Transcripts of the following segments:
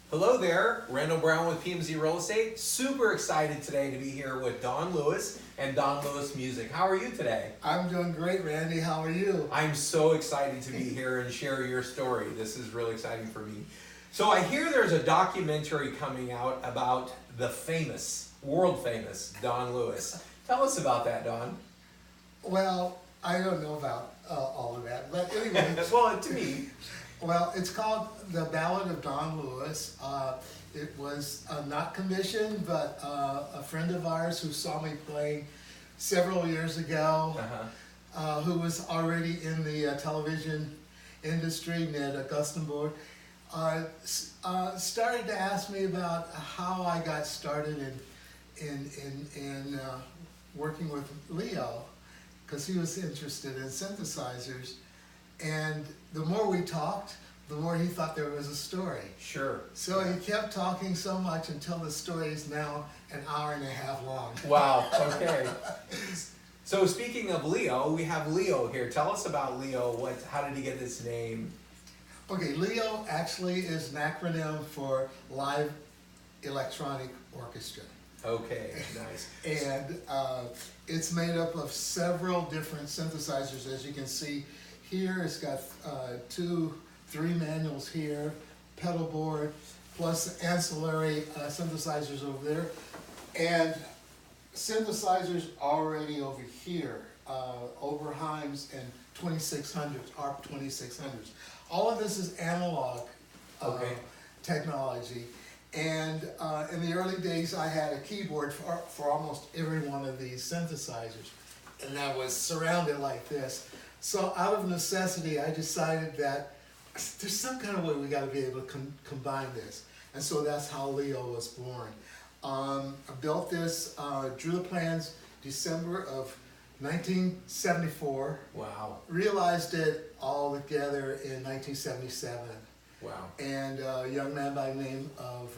Hello there, Randall Brown with PMZ Real Estate. Super excited today to be here with Don Lewis and Don Lewis Music. How are you today? I'm doing great, Randy. How are you? I'm so excited to be here and share your story. This is really exciting for me. So I hear there's a documentary coming out about the famous, world famous Don Lewis. Tell us about that, Don. Well, I don't know about all of that, but anyway. Well, to me. Well, it's called The Ballad of Don Lewis. It was not commissioned, but a friend of ours who saw me play several years ago, who was already in the television industry, Ned Augustenborg, started to ask me about how I got started in working with Leo, because he was interested in synthesizers. And the more we talked, the more he thought there was a story. Sure. So he kept talking so much until the story is now an hour and a half long. Wow, okay. So speaking of Leo, we have Leo here. Tell us about Leo. How did he get his name? Okay, Leo actually is an acronym for Live Electronic Orchestra. Okay, nice. And it's made up of several different synthesizers. As you can see here, it's got 3 manuals here, pedal board, plus ancillary synthesizers over there, and synthesizers already over here, Oberheims and 2600s, ARP 2600s. All of this is analog technology. And in the early days, I had a keyboard for almost every one of these synthesizers, and I was surrounded like this. So out of necessity, I decided that there's some kind of way we got to be able to combine this. And so that's how Leo was born. I built this, drew the plans December of 1974. Wow. Realized it all together in 1977. Wow. And a young man by the name of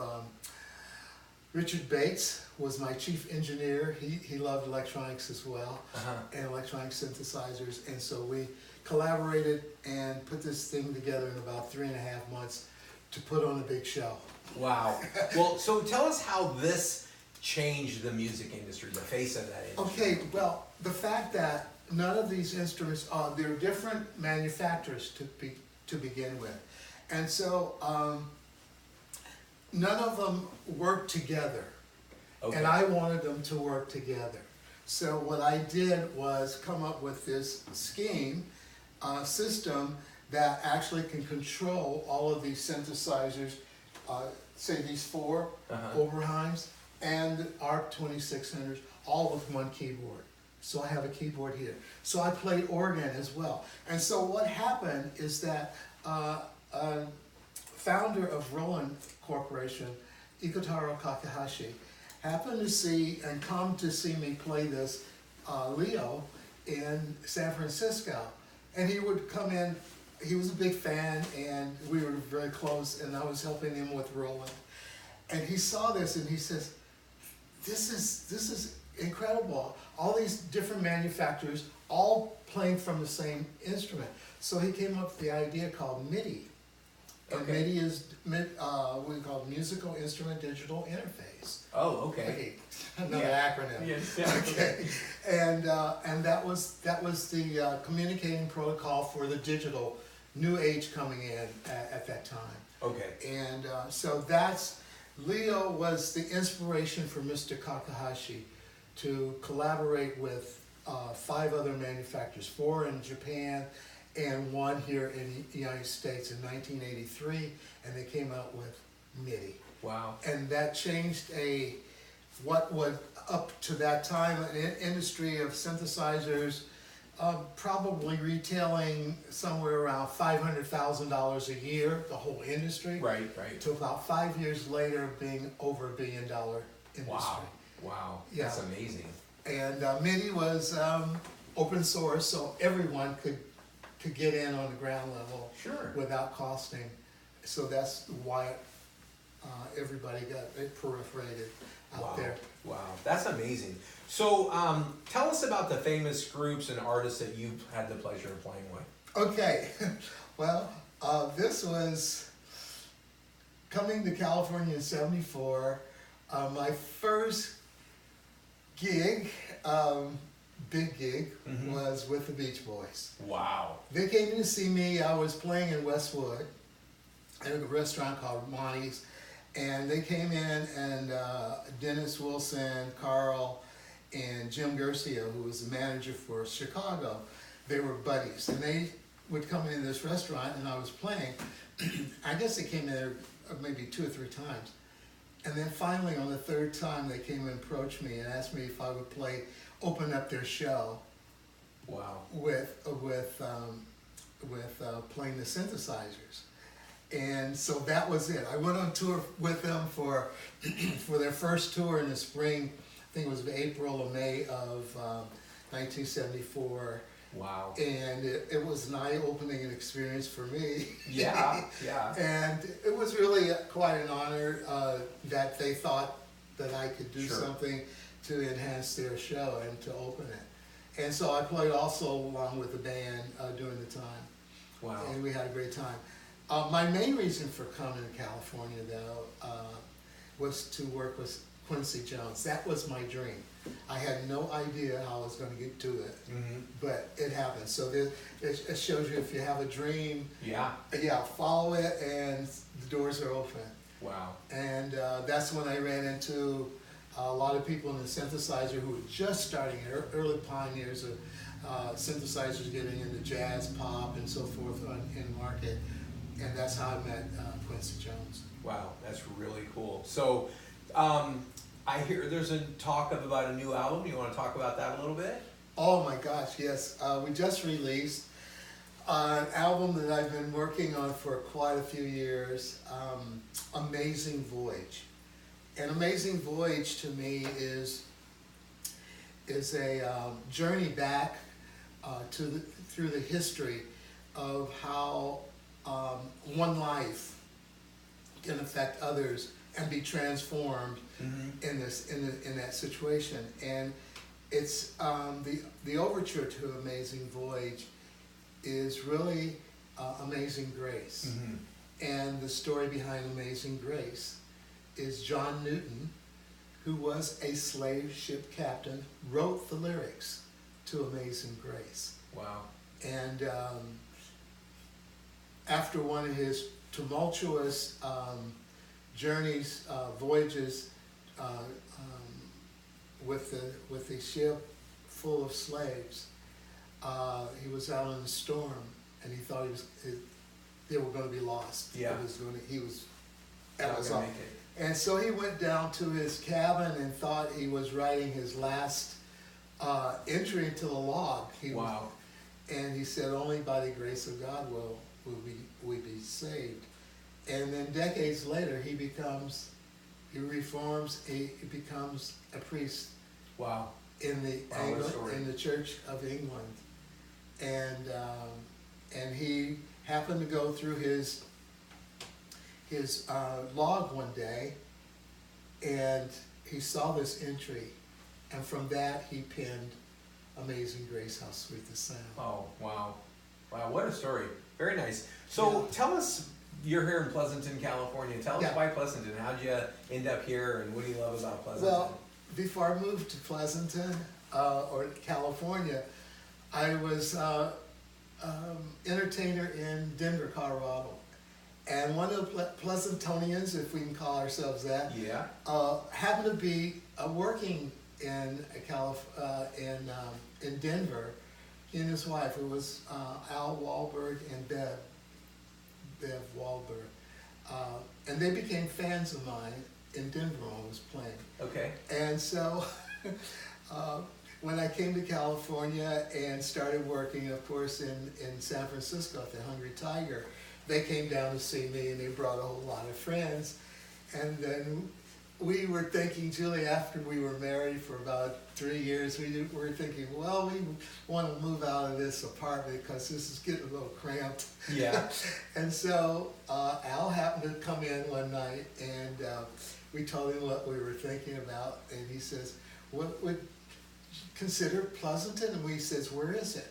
Richard Bates was my chief engineer. He loved electronics as well, and electronic synthesizers. And so we collaborated and put this thing together in about 3.5 months to put on a big show. Wow. Well, so tell us how this changed the music industry, the face of that industry. Okay, well, the fact that none of these instruments, they're different manufacturers to begin with. And so none of them work together. Okay. And I wanted them to work together. So what I did was come up with this scheme, system that actually can control all of these synthesizers, say these 4 Oberheims and ARP 2600s, all with one keyboard. So I have a keyboard here. So I played organ as well. And so what happened is that founder of Roland Corporation, Ikotaro Kakehashi, happened to see and come to see me play this Leo in San Francisco. And he would come in, he was a big fan, and we were very close, and I was helping him with Roland. And he saw this and he says, this is incredible. All these different manufacturers, all playing from the same instrument. So he came up with the idea called MIDI. And MIDI is what we call Musical Instrument Digital Interface. Oh, okay. Another acronym. Yes. Okay. And that was the communicating protocol for the digital new age coming in at that time. Okay. And so Leo was the inspiration for Mr. Kakehashi to collaborate with 5 other manufacturers, 4 in Japan and 1 here in the United States in 1983, and they came out with MIDI. Wow. And that changed what would up to that time an industry of synthesizers, probably retailing somewhere around $500,000 a year, the whole industry. Right. To about 5 years later being over $1 billion industry. Wow. Yeah. That's amazing. And MIDI was open source, so everyone could get in on the ground level without costing. So that's why everybody got it proliferated out there. Wow, that's amazing. So tell us about the famous groups and artists that you've had the pleasure of playing with. Okay, well, this was coming to California in '74, my first gig, big gig, was with the Beach Boys. Wow. They came in to see me. I was playing in Westwood at a restaurant called Monty's, and they came in, and Dennis Wilson, Carl, and Jim Garcia, who was the manager for Chicago, they were buddies, and they would come into this restaurant, and I was playing. I guess they came in there maybe 2 or 3 times, and then finally on the 3rd time they came and approached me and asked me if I would open up their show. Wow. With playing the synthesizers. And so that was it. I went on tour with them for their first tour in the spring. I think it was April or May of 1974. Wow. And it was an eye-opening experience for me. Yeah, yeah. And it was really quite an honor that they thought that I could do something to enhance their show and to open it. And so I played also along with the band during the time. Wow. And we had a great time. My main reason for coming to California, though, was to work with Quincy Jones. That was my dream. I had no idea how I was going to get to it, but it happened. So it shows you if you have a dream, yeah, follow it, and the doors are open. Wow. And that's when I ran into a lot of people in the synthesizer who were just starting, early pioneers of synthesizers getting into jazz, pop, and so forth in market. And that's how I met Quincy Jones. Wow, that's really cool. So, I hear there's a talk about a new album. You want to talk about that a little bit? Oh my gosh, yes. We just released an album that I've been working on for quite a few years, Amazing Voyage. And Amazing Voyage to me is a journey back through the history of how one life can affect others and be transformed in that situation. And it's the overture to Amazing Voyage is really Amazing Grace. And the story behind Amazing Grace is John Newton, who was a slave ship captain, wrote the lyrics to Amazing Grace. Wow. And after one of his tumultuous journeys, voyages with the ship full of slaves, he was out in a storm, and he thought they were going to be lost. Yeah. That was all. And so he went down to his cabin and thought he was writing his last entry into the log. And he said, "Only by the grace of God will we be saved." And then decades later, he reforms, he becomes a priest. Wow. In the Church of England, and he happened to go through his log one day, and he saw this entry, and from that he penned Amazing Grace, how sweet the sound. Oh, wow. Wow, what a story. Very nice. So tell us, you're here in Pleasanton, California. Tell us why Pleasanton. How'd you end up here, and what do you love about Pleasanton? Well, before I moved to Pleasanton, or California, I was entertainer in Denver, Colorado. And one of the Pleasantonians, if we can call ourselves that, happened to be working in Denver. He and his wife, it was Al Wahlberg and Bev Wahlberg. And they became fans of mine in Denver when I was playing. Okay. And so when I came to California and started working, of course, in San Francisco at the Hungry Tiger, they came down to see me, and they brought a whole lot of friends. And then we were thinking, Julie, after we were married for about 3 years, we were thinking, well, we want to move out of this apartment because this is getting a little cramped. Yeah. And so Al happened to come in one night, and we told him what we were thinking about, and he says, "What would consider Pleasanton?" And we says, "Where is it?"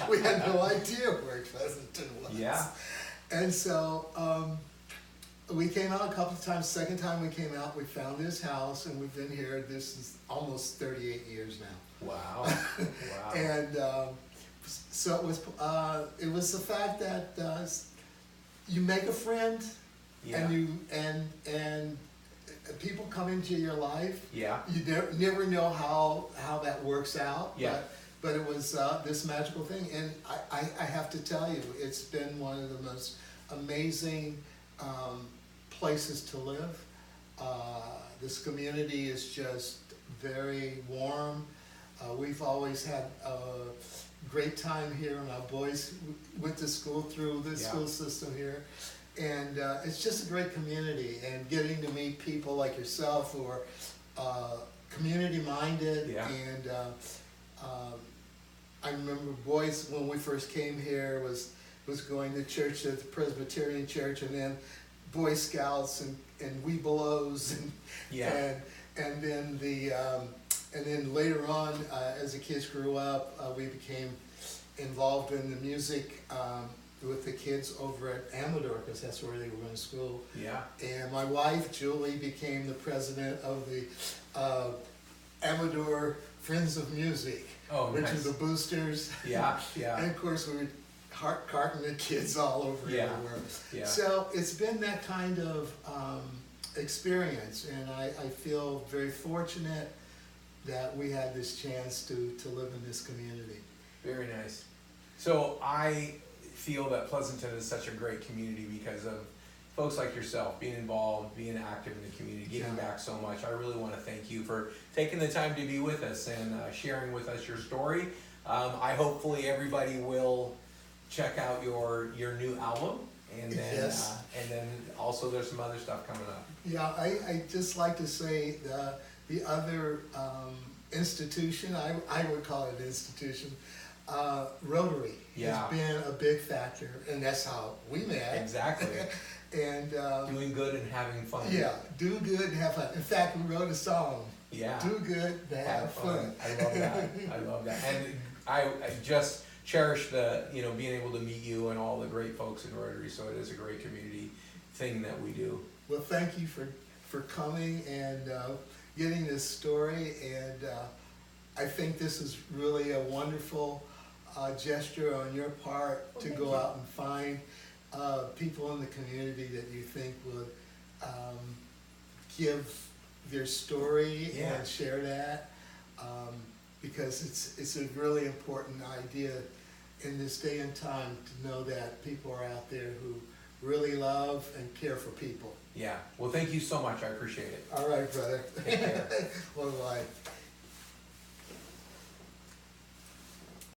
We had no idea where Pleasanton was. Yeah. And so We came out a couple of times. Second time we came out, we found this house, and we've been here. This is almost 38 years now. Wow. Wow. And so it was the fact that you make a friend, Yeah. and people come into your life. Yeah. You never know how that works out. Yeah. But it was this magical thing, and I have to tell you, it's been one of the most amazing places to live. This community is just very warm. We've always had a great time here. My boys went to school through the school system here. And it's just a great community, and getting to meet people like yourself who are community-minded. Yeah. And I remember boys, when we first came here, was going to church at the Presbyterian church, and then Boy Scouts and Webelos, and Yeah. and then and then later on, as the kids grew up, we became involved in the music with the kids over at Amador, because that's where they were going to school. Yeah. And my wife, Julie, became the president of the Amador Friends of Music, Oh, which nice. is the boosters. Yeah. Yeah. And of course, we were carting the kids all over everywhere. Yeah. So it's been that kind of experience, and I feel very fortunate that we had this chance to live in this community. Very nice. So I feel that Pleasanton is such a great community because of folks like yourself being involved, being active in the community, giving back so much. I really want to thank you for taking the time to be with us and sharing with us your story. I hopefully everybody will check out your new album, and then Yes. and then also there's some other stuff coming up. Yeah, I just like to say the other institution, I would call it an institution, Rotary Yeah. has been a big factor, and that's how we met. Exactly. And Doing good and having fun. yeah, do good and have fun. In fact, we wrote a song, Yeah. do good and have fun. I love that. I love that. And I just cherish the, being able to meet you and all the great folks in Rotary. So it is a great community thing that we do. Well, thank you for coming and getting this story, and I think this is really a wonderful gesture on your part to go out and find people in the community that you think would give their story Yeah. and share that, because it's a really important idea in this day and time to know that people are out there who really love and care for people. Yeah. Well, thank you so much. I appreciate it. All right, brother. Take care. Bye-bye.